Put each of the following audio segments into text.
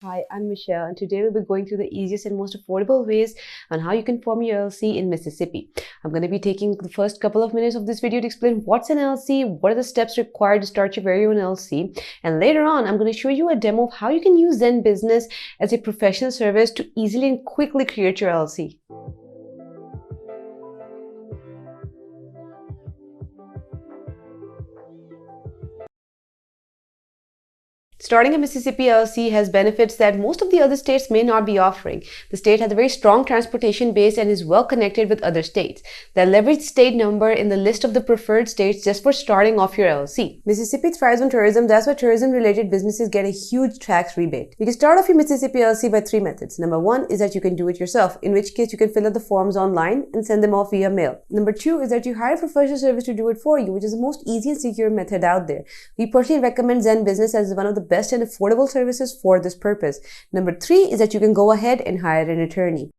Hi, I'm Michelle, and today we'll be going through the easiest and most affordable ways on how you can form your LLC in Mississippi. I'm going to be taking the first couple of minutes of this video to explain what's an LLC, what are the steps required to start your very own LLC, and later on, I'm going to show you a demo of how you can use ZenBusiness as a professional service to easily and quickly create your LLC. Starting a Mississippi LLC has benefits that most of the other states may not be offering. The state has a very strong transportation base and is well connected with other states. They leverage state number in the list of the preferred states just for starting off your LLC. Mississippi thrives on tourism. That's why tourism-related businesses get a huge tax rebate. You can start off your Mississippi LLC by 3 methods. Number 1 is that you can do it yourself, in which case you can fill out the forms online and send them off via mail. Number 2 is that you hire a professional service to do it for you, which is the most easy and secure method out there. We personally recommend ZenBusiness as one of the best and affordable services for this purpose. Number 3 is that you can go ahead and hire an attorney.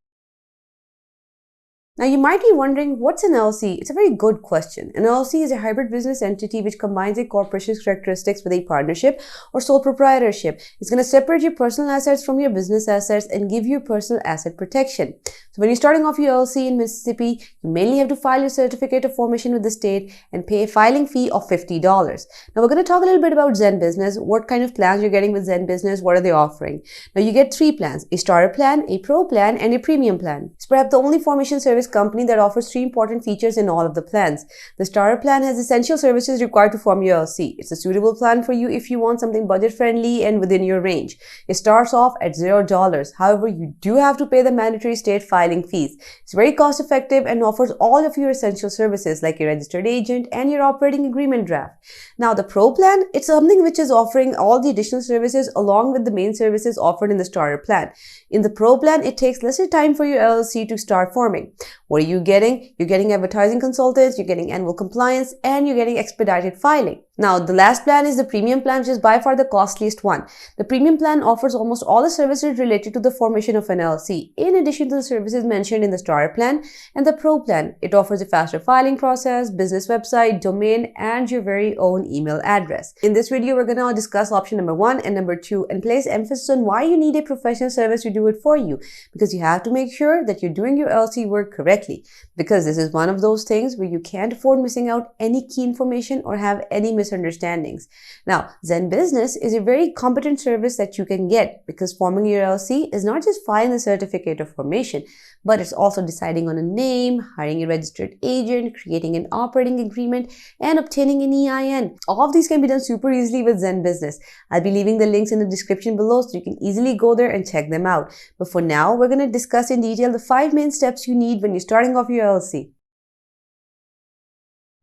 Now, you might be wondering, what's an LLC? It's a very good question. An LLC is a hybrid business entity which combines a corporation's characteristics with a partnership or sole proprietorship. It's going to separate your personal assets from your business assets and give you personal asset protection. So when you're starting off your LLC in Mississippi, you mainly have to file your certificate of formation with the state and pay a filing fee of $50. Now, we're going to talk a little bit about ZenBusiness, what kind of plans you're getting with ZenBusiness, what are they offering. Now, you get 3 plans, a starter plan, a pro plan, and a premium plan. It's perhaps the only formation service company that offers 3 important features in all of the plans. The starter plan has essential services required to form your LLC. It's a suitable plan for you if you want something budget friendly and within your range. It starts off at $0. However, you do have to pay the mandatory state filing fees. It's very cost effective and offers all of your essential services like your registered agent and your operating agreement draft. Now, the pro plan, it's something which is offering all the additional services along with the main services offered in the starter plan. In the pro plan, it takes lesser time for your LLC to start forming. What are you getting? You're getting advertising consultants, you're getting annual compliance, and you're getting expedited filing. Now, the last plan is the premium plan, which is by far the costliest one. The premium plan offers almost all the services related to the formation of an LLC, in addition to the services mentioned in the starter plan and the pro plan. It offers a faster filing process, business website, domain, and your very own email address. In this video, we're going to discuss option number 1 and number 2 and place emphasis on why you need a professional service to do it for you, because you have to make sure that you're doing your LLC work correctly, because this is one of those things where you can't afford missing out any key information or have any misunderstandings. Now, ZenBusiness is a very competent service that you can get, because forming your LLC is not just filing the certificate of formation, but it's also deciding on a name, hiring a registered agent, creating an operating agreement, and obtaining an EIN. All of these can be done super easily with ZenBusiness. I'll be leaving the links in the description below so you can easily go there and check them out. But for now, we're going to discuss in detail the 5 main steps you need when you're starting off your LLC.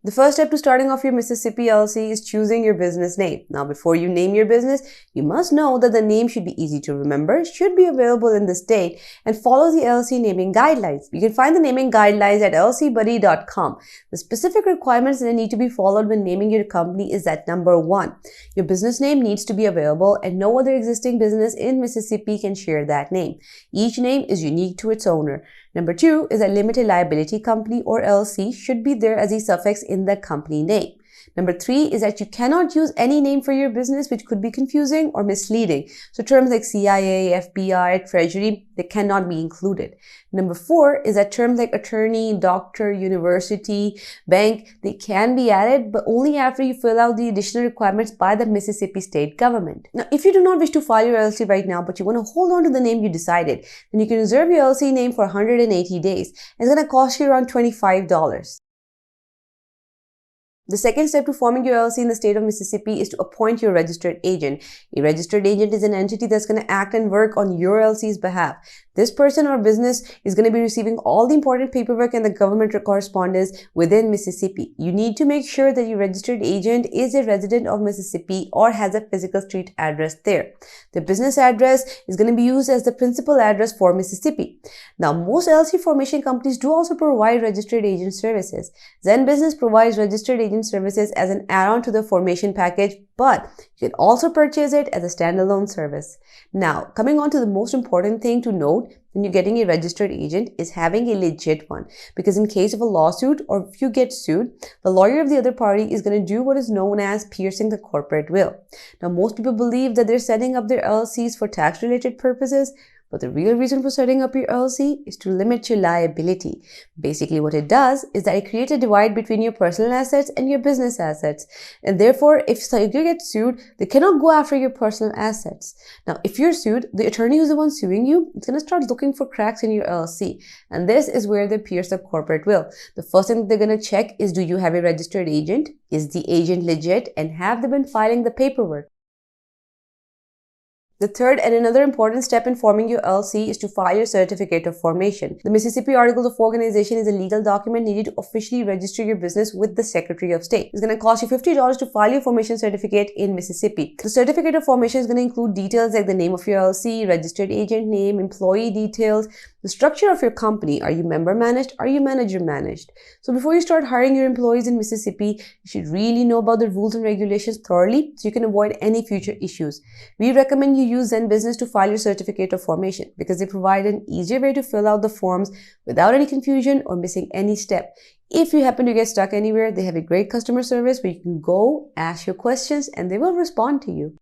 The first step to starting off your Mississippi LLC is choosing your business name. Now, before you name your business, you must know that the name should be easy to remember, should be available in the state, and follow the LLC naming guidelines. You can find the naming guidelines at llcbuddy.com. The specific requirements that need to be followed when naming your company is that number 1, your business name needs to be available and no other existing business in Mississippi can share that name. Each name is unique to its owner. Number 2 is a limited liability company or LLC should be there as a suffix in the company name. Number 3 is that you cannot use any name for your business which could be confusing or misleading. So terms like CIA, FBI, Treasury, they cannot be included. Number 4 is that terms like attorney, doctor, university, bank, they can be added, but only after you fill out the additional requirements by the Mississippi state government. Now, if you do not wish to file your LLC right now, but you want to hold on to the name you decided, then you can reserve your LLC name for 180 days. It's going to cost you around $25. The second step to forming your LLC in the state of Mississippi is to appoint your registered agent. A registered agent is an entity that's going to act and work on your LLC's behalf. This person or business is going to be receiving all the important paperwork and the government correspondence within Mississippi. You need to make sure that your registered agent is a resident of Mississippi or has a physical street address there. The business address is going to be used as the principal address for Mississippi. Now, most LLC formation companies do also provide registered agent services. ZenBusiness provides registered agent agent services as an add-on to the formation package, but you can also purchase it as a standalone service. Now, coming on to the most important thing to note when you're getting a registered agent is having a legit one, because in case of a lawsuit or if you get sued, the lawyer of the other party is going to do what is known as piercing the corporate will. Now, most people believe that they're setting up their LLCs for tax-related purposes, but the real reason for setting up your LLC is to limit your liability. Basically, what it does is that it creates a divide between your personal assets and your business assets. And therefore, if you get sued, they cannot go after your personal assets. Now, if you're sued, the attorney who's the one suing you is going to start looking for cracks in your LLC. And this is where they pierce the corporate will. The first thing they're going to check is, do you have a registered agent? Is the agent legit? And have they been filing the paperwork? The third and another important step in forming your LLC is to file your certificate of formation. The Mississippi Articles of Organization is a legal document needed to officially register your business with the Secretary of State. It's going to cost you $50 to file your formation certificate in Mississippi. The certificate of formation is going to include details like the name of your LLC, registered agent name, employee details, the structure of your company. Are you member managed? Are you manager managed? So before you start hiring your employees in Mississippi, you should really know about the rules and regulations thoroughly so you can avoid any future issues. We recommend you use ZenBusiness to file your certificate of formation because they provide an easier way to fill out the forms without any confusion or missing any step. If you happen to get stuck anywhere, they have a great customer service where you can go, ask your questions, and they will respond to you.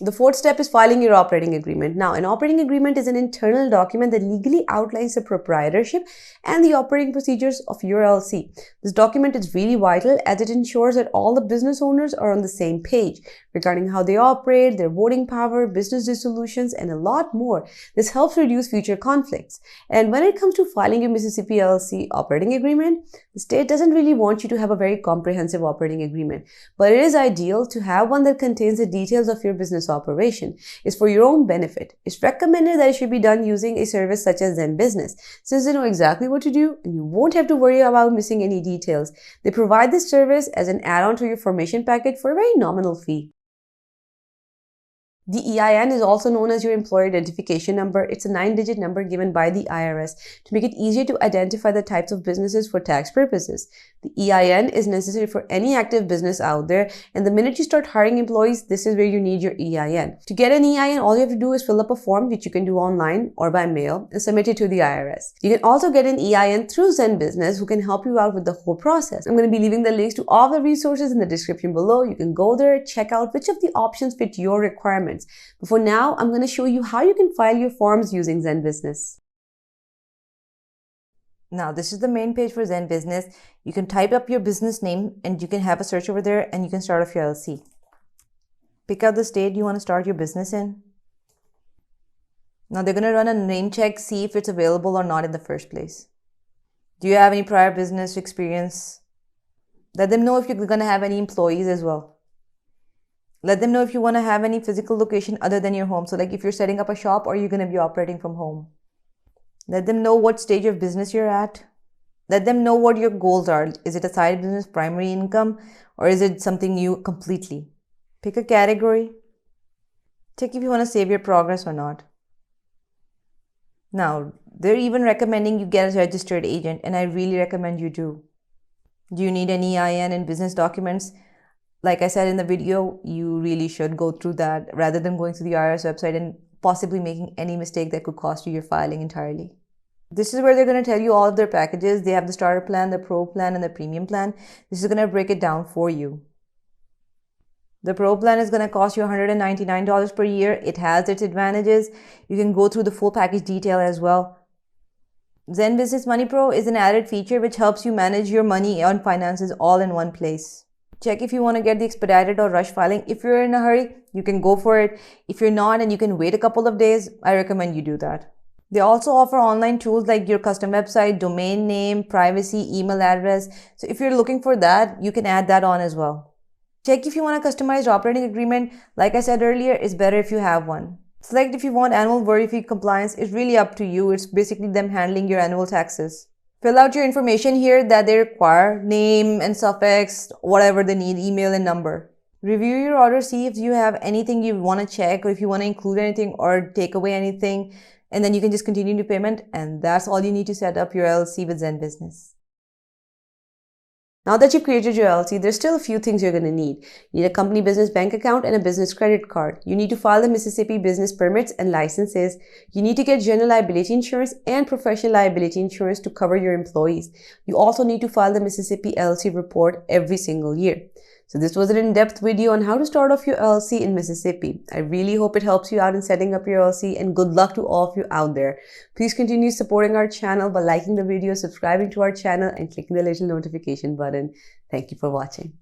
The fourth step is filing your operating agreement. Now, an operating agreement is an internal document that legally outlines the proprietorship and the operating procedures of your LLC. This document is really vital as it ensures that all the business owners are on the same page regarding how they operate, their voting power, business dissolutions, and a lot more. This helps reduce future conflicts. And when it comes to filing your Mississippi LLC operating agreement, the state doesn't really want you to have a very comprehensive operating agreement, but it is ideal to have one that contains the details of your business operation. It's for your own benefit. It's recommended that it should be done using a service such as ZenBusiness, since they know exactly what to do and you won't have to worry about missing any details. They provide this service as an add-on to your formation package for a very nominal fee. The EIN is also known as your employer identification number. It's a 9-digit number given by the IRS to make it easier to identify the types of businesses for tax purposes. The EIN is necessary for any active business out there, and the minute you start hiring employees, this is where you need your EIN. To get an EIN, all you have to do is fill up a form, which you can do online or by mail, and submit it to the IRS. You can also get an EIN through ZenBusiness, who can help you out with the whole process. I'm going to be leaving the links to all the resources in the description below. You can go there, check out which of the options fit your requirements. But for now, I'm going to show you how you can file your forms using ZenBusiness. Now, this is the main page for ZenBusiness. You can type up your business name and you can have a search over there and you can start off your LLC. Pick out the state you want to start your business in. Now, they're going to run a name check, see if it's available or not in the first place. Do you have any prior business experience? Let them know if you're going to have any employees as well. Let them know if you want to have any physical location other than your home. So like if you're setting up a shop or you're going to be operating from home. Let them know what stage of business you're at. Let them know what your goals are. Is it a side business, primary income, or is it something new completely? Pick a category. Check if you want to save your progress or not. Now, they're even recommending you get a registered agent, and I really recommend you do. Do you need an EIN and business documents? Like I said in the video, you really should go through that rather than going to the IRS website and possibly making any mistake that could cost you your filing entirely. This is where they're going to tell you all of their packages. They have the starter plan, the pro plan, and the premium plan. This is going to break it down for you. The pro plan is going to cost you $199 per year. It has its advantages. You can go through the full package detail as well. ZenBusiness Money Pro is an added feature which helps you manage your money and finances all in one place. Check if you want to get the expedited or rush filing. If you're in a hurry, you can go for it. If you're not and you can wait a couple of days, I recommend you do that. They also offer online tools like your custom website, domain name, privacy, email address. So if you're looking for that, you can add that on as well. Check if you want a customized operating agreement. Like I said earlier, it's better if you have one. Select if you want annual verified compliance. It's really up to you. It's basically them handling your annual taxes. Fill out your information here that they require, name and suffix, whatever they need, email and number. Review your order, see if you have anything you want to check or if you want to include anything or take away anything, and then you can just continue to payment, and that's all you need to set up your LLC with ZenBusiness. Now that you've created your LLC, there's still a few things you're going to need. You need a company business bank account and a business credit card. You need to file the Mississippi business permits and licenses. You need to get general liability insurance and professional liability insurance to cover your employees. You also need to file the Mississippi LLC report every single year. So this was an in-depth video on how to start off your LLC in Mississippi. I really hope it helps you out in setting up your LLC, and good luck to all of you out there. Please continue supporting our channel by liking the video, subscribing to our channel, and clicking the little notification button. Thank you for watching.